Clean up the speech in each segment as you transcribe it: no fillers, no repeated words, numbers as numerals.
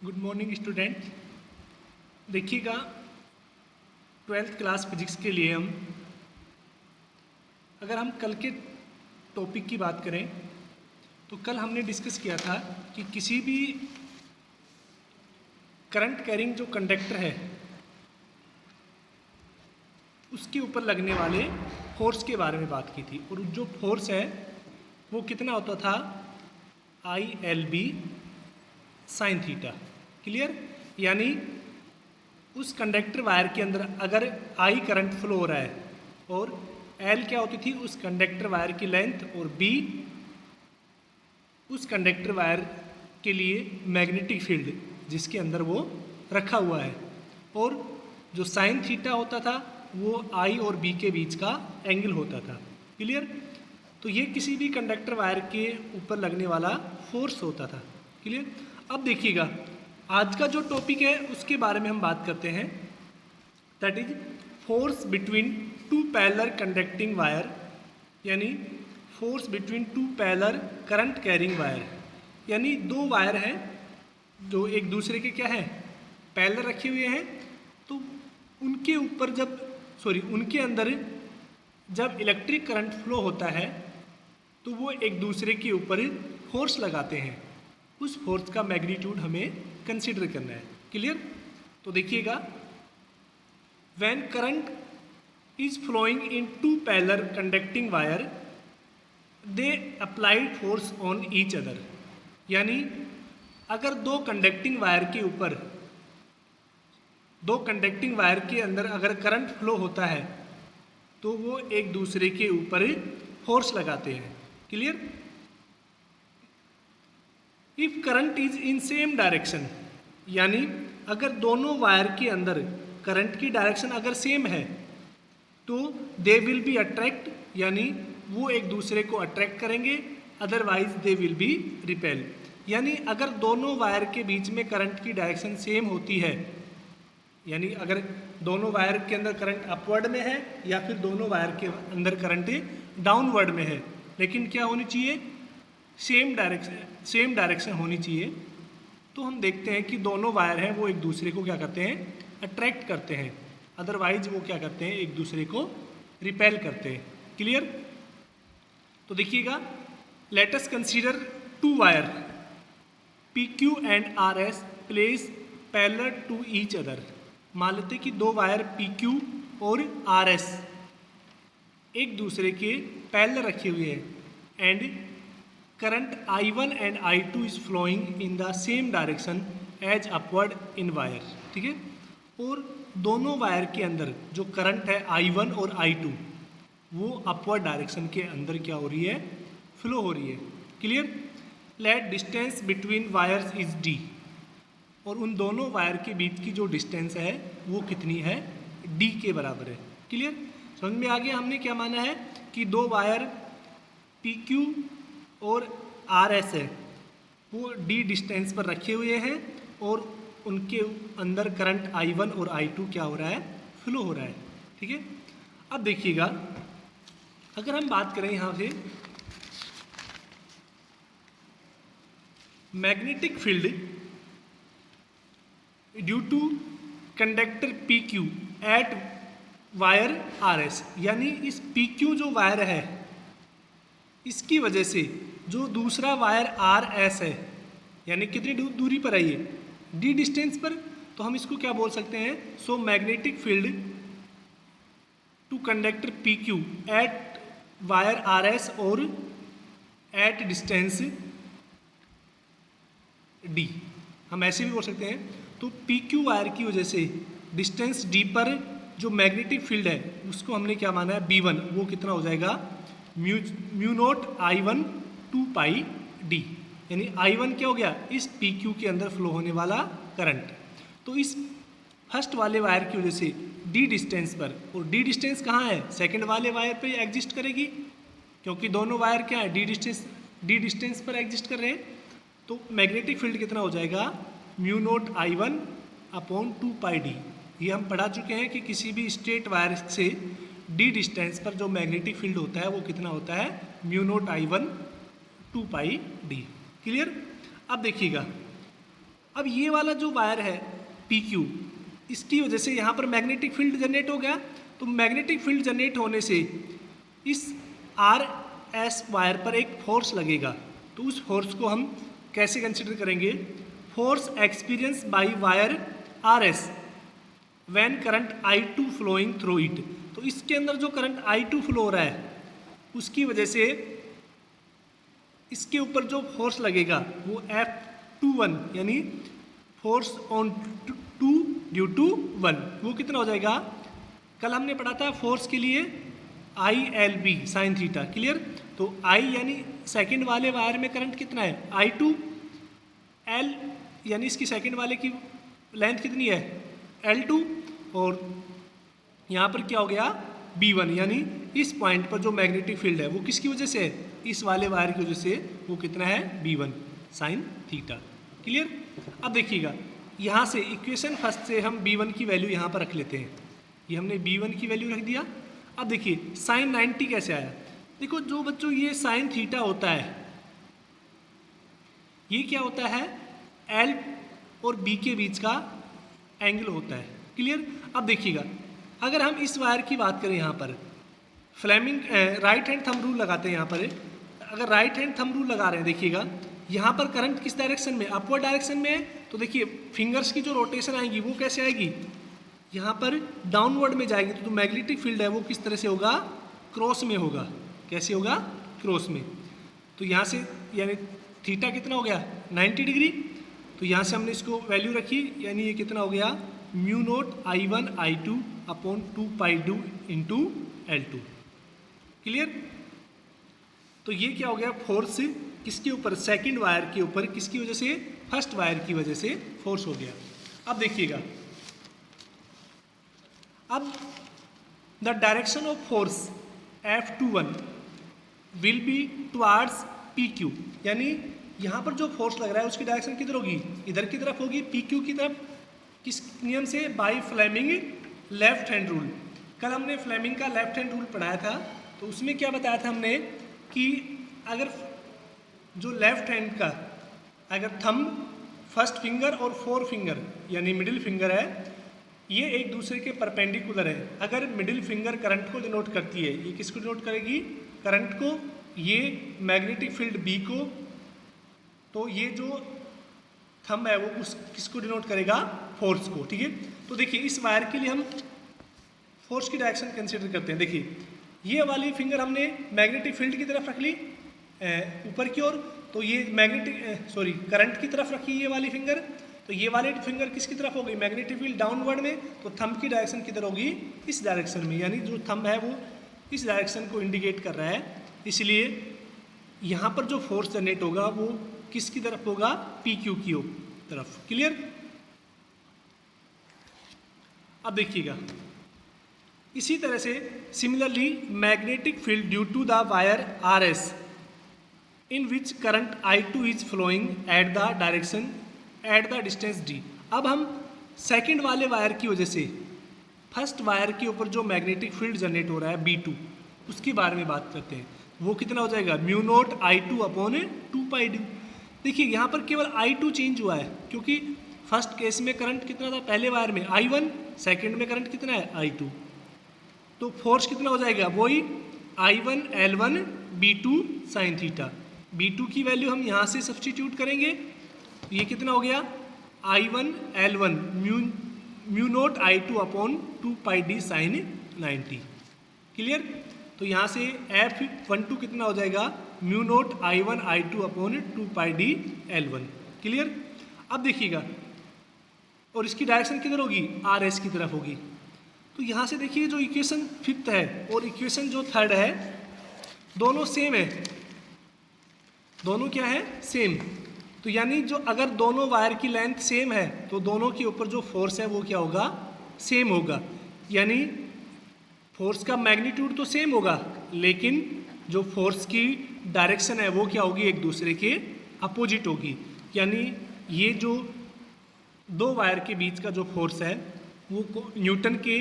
Good morning student. देखिएगा, twelfth class physics के लिए अगर हम कल के टॉपिक की बात करें तो कल हमने डिस्कस किया था कि किसी भी करंट कैरिंग जो कंडक्टर है उसके ऊपर लगने वाले फोर्स के बारे में बात की थी। और जो फोर्स है वो कितना होता था, ILB साइन थीटा। क्लियर? यानी उस कंडक्टर वायर के अंदर अगर I करंट फ्लो हो रहा है और L क्या होती थी, उस कंडक्टर वायर की लेंथ, और B उस कंडक्टर वायर के लिए मैग्नेटिक फील्ड जिसके अंदर वो रखा हुआ है, और जो साइन थीटा होता था वो I और B के बीच का एंगल होता था। क्लियर? तो ये किसी भी कंडक्टर वायर के ऊपर लगने वाला फोर्स होता था। क्लियर? अब देखिएगा, आज का जो टॉपिक है उसके बारे में हम बात करते हैं, that is force between two parallel conducting wire, यानी force between two parallel current carrying wire. यानी दो वायर हैं जो एक दूसरे के क्या है, पैरेलल रखे हुए हैं, तो उनके ऊपर उनके अंदर जब इलेक्ट्रिक करंट फ्लो होता है तो वो एक दूसरे के ऊपर फोर्स लगाते हैं। उस फोर्स का मैग्नीट्यूड हमें कंसीडर करना है। क्लियर? तो देखिएगा, when current is flowing in two parallel conducting wire they applied force on each other. यानी अगर दो कंडक्टिंग वायर के अंदर अगर करंट फ्लो होता है तो वो एक दूसरे के ऊपर फोर्स लगाते हैं। Clear? If current is in same direction, यानी अगर दोनों वायर के अंदर करंट की डायरेक्शन अगर सेम है तो दे विल बी अट्रैक्ट, यानी वो एक दूसरे को अट्रैक्ट करेंगे, otherwise they will be repel. यानी अगर दोनों वायर के बीच में करंट की डायरेक्शन सेम होती है, यानी अगर दोनों वायर के अंदर करंट अपवर्ड में है या फिर दोनों वायर के अंदर करंट डाउनवर्ड में है, लेकिन क्या होनी चाहिए, सेम डायरेक्शन होनी चाहिए, तो हम देखते हैं कि दोनों वायर हैं वो एक दूसरे को क्या करते हैं, अट्रैक्ट करते हैं, अदरवाइज वो क्या करते हैं, एक दूसरे को रिपेल करते हैं। क्लियर? तो देखिएगा, let us consider two wire PQ and RS place parallel to each other. मान लेते कि दो वायर PQ और RS एक दूसरे के पैरेलल रखे हुए हैं and current I1 and I2 is flowing in the same direction as upward in wire. ठीक है? और दोनों वायर के अंदर जो करंट है I1 और I2 वो अपवर्ड डायरेक्शन के अंदर क्या हो रही है, फ्लो हो रही है। Clear? Let distance between wires is D, और उन दोनों वायर के बीच की जो डिस्टेंस है वो कितनी है, D के बराबर है। क्लियर? समझ में आ गया? हमने क्या माना है कि दो वायर PQ और RS है वो D डिस्टेंस पर रखे हुए हैं और उनके अंदर करंट I1 और I2 क्या हो रहा है, फ्लो हो रहा है। ठीक है? अब देखिएगा, अगर हम बात करें यहाँ से magnetic field due to conductor PQ at wire RS, यानी इस PQ जो वायर है इसकी वजह से जो दूसरा वायर RS है, यानी कितनी दूरी पर है ये, D डिस्टेंस पर, तो हम इसको क्या बोल सकते हैं, so magnetic field to conductor PQ at wire RS और एट डिस्टेंस D, हम ऐसे भी बोल सकते हैं। तो PQ वायर की वजह से डिस्टेंस D पर जो मैग्नेटिक फील्ड है उसको हमने क्या माना है, B1, वो कितना हो जाएगा, म्यू नोट I1 2 पाई D, यानी I1 क्या हो गया, इस PQ के अंदर फ्लो होने वाला करंट। तो इस फर्स्ट वाले वायर की वजह से D डिस्टेंस पर, और D डिस्टेंस कहाँ है, सेकंड वाले वायर पे एग्जिस्ट करेगी, क्योंकि दोनों वायर क्या है, D डिस्टेंस पर एग्जिस्ट कर रहे हैं। तो मैग्नेटिक फील्ड कितना हो जाएगा, म्यू नोट I1 अपॉन 2 पाई D। ये हम पढ़ा चुके हैं कि किसी भी स्ट्रेट वायर से D डिस्टेंस पर जो मैग्नेटिक फील्ड होता है वो कितना होता है, म्यू नोट I1 2 पाई D। क्लियर? अब देखिएगा, अब ये वाला जो वायर है PQ, इसकी वजह से यहाँ पर मैग्नेटिक फील्ड जनरेट हो गया। तो मैग्नेटिक फील्ड जनरेट होने से इस RS वायर पर एक फोर्स लगेगा। तो उस फोर्स को हम कैसे कंसिडर करेंगे? Force experience by wire RS when current I2 flowing through it. तो इसके अंदर जो करंट I2 फ्लो हो रहा है उसकी वजह से इसके ऊपर जो फोर्स लगेगा वो F21 यानी फोर्स ऑन 2 ड्यू टू 1, वो कितना हो जाएगा? कल हमने पढ़ा था फोर्स के लिए ILB साइन थीटा, क्लियर? तो I यानी सेकंड वाले वायर में करंट कितना है I2, L यानी इसकी सेकंड वाले की लेंथ कितनी है L2, और यहाँ पर क्या हो गया B1 यानी इस पॉइंट पर जो मैग्नेटिक फील्ड है वो किसकी वजह से है? इस वाले वायर की वजह से। वो कितना है B1 साइन थीटा, क्लियर? अब देखिएगा यहाँ से इक्वेशन फर्स्ट से हम B1 की वैल्यू यहाँ पर रख लेते हैं। ये हमने B1 की वैल्यू रख दिया। अब देखिए साइन 90 कैसे आया? देखो जो बच्चों ये साइन थीटा होता है ये क्या होता है? L और B के बीच का एंगल होता है, क्लियर? अब देखिएगा अगर हम इस वायर की बात करें यहाँ पर Fleming right hand thumb rule लगाते हैं। यहाँ पर अगर राइट हैंड थंब रूल लगा रहे हैं देखिएगा यहाँ पर करंट किस डायरेक्शन में? अपवर्ड डायरेक्शन में है। तो देखिए फिंगर्स की जो रोटेशन आएगी वो कैसे आएगी? यहाँ पर डाउनवर्ड में जाएगी। तो जो मैग्नेटिक फील्ड है वो किस तरह से होगा? क्रॉस में होगा। कैसे होगा? क्रॉस में। तो यहाँ से यानी थीटा कितना हो गया 90 डिग्री। तो यहाँ से हमने इसको वैल्यू रखी यानी ये कितना हो गया mu naught I1 I2 upon 2π2 into L2, clear? तो ये क्या हो गया? फोर्स किसके ऊपर? सेकंड वायर के ऊपर। किसकी वजह से? फर्स्ट वायर की वजह से फोर्स हो गया। अब देखिएगा अब the direction of force F21 will be towards PQ, यानी यहाँ पर जो फोर्स लग रहा है उसकी डायरेक्शन किधर होगी? इधर की तरफ होगी, PQ की तरफ। किस नियम से? By Fleming left hand rule. कल हमने फ्लेमिंग का लेफ्ट हैंड रूल पढ़ाया था। तो उसमें क्या बताया था हमने कि अगर जो लेफ्ट हैंड का अगर थंब फर्स्ट फिंगर और फोर फिंगर यानी मिडिल फिंगर है ये एक दूसरे के परपेंडिकुलर है। अगर मिडिल फिंगर करंट को डिनोट करती है, ये किसको डिनोट करेगी? करंट को। ये मैग्नेटिक फील्ड B को। तो ये जो थंब है वो उस किसको डिनोट करेगा? फोर्स को, ठीक है? तो देखिए इस वायर के लिए हम फोर्स की डायरेक्शन कंसीडर करते हैं। देखिए ये वाली फिंगर हमने मैग्नेटिक फील्ड की तरफ रख ली ऊपर की ओर। तो ये करंट की तरफ रखी ये वाली फिंगर। तो ये वाली फिंगर किसकी तरफ होगी? मैग्नेटिक फील्ड डाउनवर्ड में। तो थंब की डायरेक्शन किधर होगी? इस डायरेक्शन में, यानी जो थंब है वो इस डायरेक्शन को इंडिकेट कर रहा है। इसलिए यहाँ पर जो फोर्स जनरेट होगा वो किसकी तरफ होगा? PQ की तरफ, क्लियर? अब देखिएगा इसी तरह से similarly magnetic field due to the wire RS in which current I2 is flowing at the direction at the distance D। अब हम सेकंड वाले वायर की वजह से फर्स्ट वायर के ऊपर जो मैग्नेटिक फील्ड जनरेट हो रहा है B2 उसके बारे में बात करते हैं। वो कितना हो जाएगा? Mu naught I2 upon 2π2। देखिए यहाँ पर केवल I2 चेंज हुआ है क्योंकि फर्स्ट केस में करंट कितना था पहले वायर में I1, सेकंड में करंट कितना है I2। तो फोर्स कितना हो जाएगा? वही I1 L1 B2 sine theta. B2 की वैल्यू हम यहाँ से सब्सटीट्यूट करेंगे। ये कितना हो गया? I1 L1 mu naught I2 upon 2πd sine 90, clear? तो यहाँ से F12 कितना हो जाएगा? Mu naught I1 I2 upon 2πd L1, clear? अब देखिएगा और इसकी डायरेक्शन किधर होगी? RS की तरफ होगी। तो यहाँ से देखिए जो इक्वेशन फिफ्थ है और इक्वेशन जो थर्ड है दोनों सेम है। दोनों क्या है? सेम। तो यानी जो अगर दोनों वायर की लेंथ सेम है तो दोनों के ऊपर जो फोर्स है वो क्या होगा? सेम होगा। यानी फोर्स का मैग्नीट्यूड तो सेम होगा लेकिन जो फोर्स की डायरेक्शन है वो क्या होगी? एक दूसरे के अपोजिट होगी। यानी ये जो दो वायर के बीच का जो फोर्स है वो न्यूटन के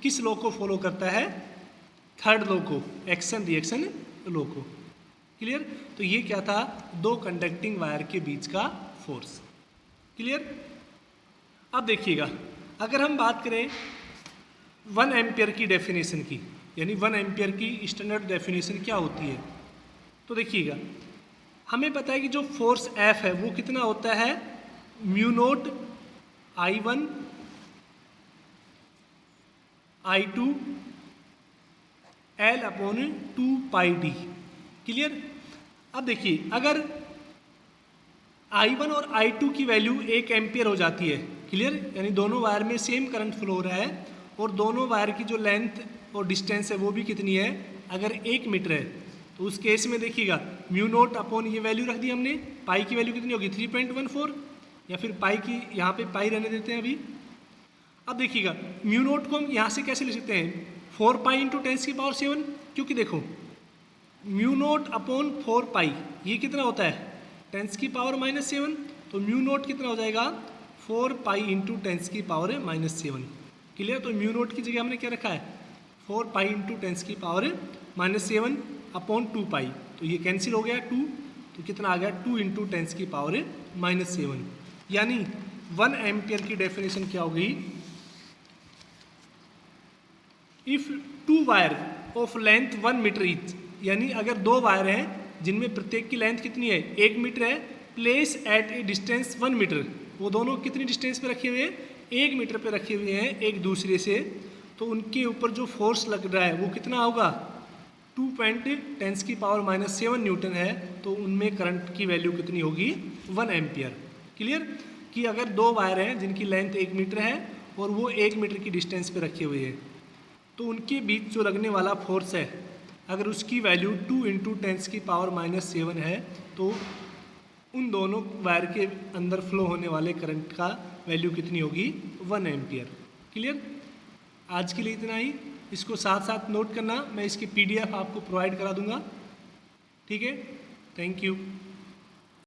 किस लॉ को फॉलो करता है? थर्ड लॉ को, एक्शन रिएक्शन लॉ को, क्लियर? तो ये क्या था? दो कंडक्टिंग वायर के बीच का फोर्स। क्लियर। अब देखिएगा, अगर हम बात करें 1 एम्पियर की डेफिनेशन की, यानी 1 एम्पियर की स्टैंडर्ड डेफिनेशन क्या होती है, तो देखिएगा हमें पता है कि जो फोर्स F है वो कितना होता है, mu naught I1 I2 L upon 2 पाई डी। क्लियर। अब देखिए अगर I1 और I2 की वैल्यू 1 एम्पियर हो जाती है, क्लियर, यानी दोनों वायर में सेम करंट फ्लो हो रहा है और दोनों वायर की जो लेंथ और डिस्टेंस है वो भी कितनी है, अगर 1 मीटर है, तो उस केस में देखिएगा म्यू नोट अपॉन ये वैल्यू रख दी हमने, पाई की वैल्यू कितनी होगी 3.14, या फिर पाई की यहाँ पे पाई रहने देते हैं अभी। अब देखिएगा म्यू नोट को हम यहाँ से कैसे लिख सकते हैं, 4 पाई इंटू 10⁻⁷, क्योंकि देखो म्यू नोट अपॉन 4 पाई ये कितना होता है 10⁻⁻⁷, तो म्यू नोट कितना हो जाएगा 4 पाई इंटू 10⁻⁻⁷। क्लियर। तो म्यू नोट की जगह हमने क्या रखा है 4 पाई इंटू 10⁻⁻⁷ अपॉन 2 पाई, तो ये कैंसिल हो गया 2, तो कितना आ गया 2 इंटू 10⁻⁻⁷, यानी 1 एम्पियर की डेफिनेशन क्या हो गई, if 2 wire of length 1 metre each, यानी अगर 2 वायर हैं जिनमें प्रत्येक की लेंथ कितनी है 1 मीटर है, place at a distance 1 metre, वो दोनों कितनी डिस्टेंस पे रखे हुए हैं 1 मीटर पे रखे हुए हैं एक दूसरे से, तो उनके ऊपर जो फोर्स लग रहा है वो कितना होगा 2.10⁻⁷ न्यूटन है, तो उनमें करंट की वैल्यू कितनी होगी 1 एम्पियर। क्लियर। कि अगर 2 वायर हैं जिनकी लेंथ 1 मीटर है और वो 1 मीटर की डिस्टेंस पे रखे हुए हैं, तो उनके बीच जो लगने वाला फोर्स है अगर उसकी वैल्यू 2 इंटू 10⁻⁷ है, तो उन दोनों वायर के अंदर फ्लो होने वाले करंट का वैल्यू कितनी होगी 1 एम्पियर। क्लियर। आज के लिए इतना ही, इसको साथ साथ नोट करना, मैं इसकी PDF आपको प्रोवाइड करा दूंगा। ठीक है, थैंक यू।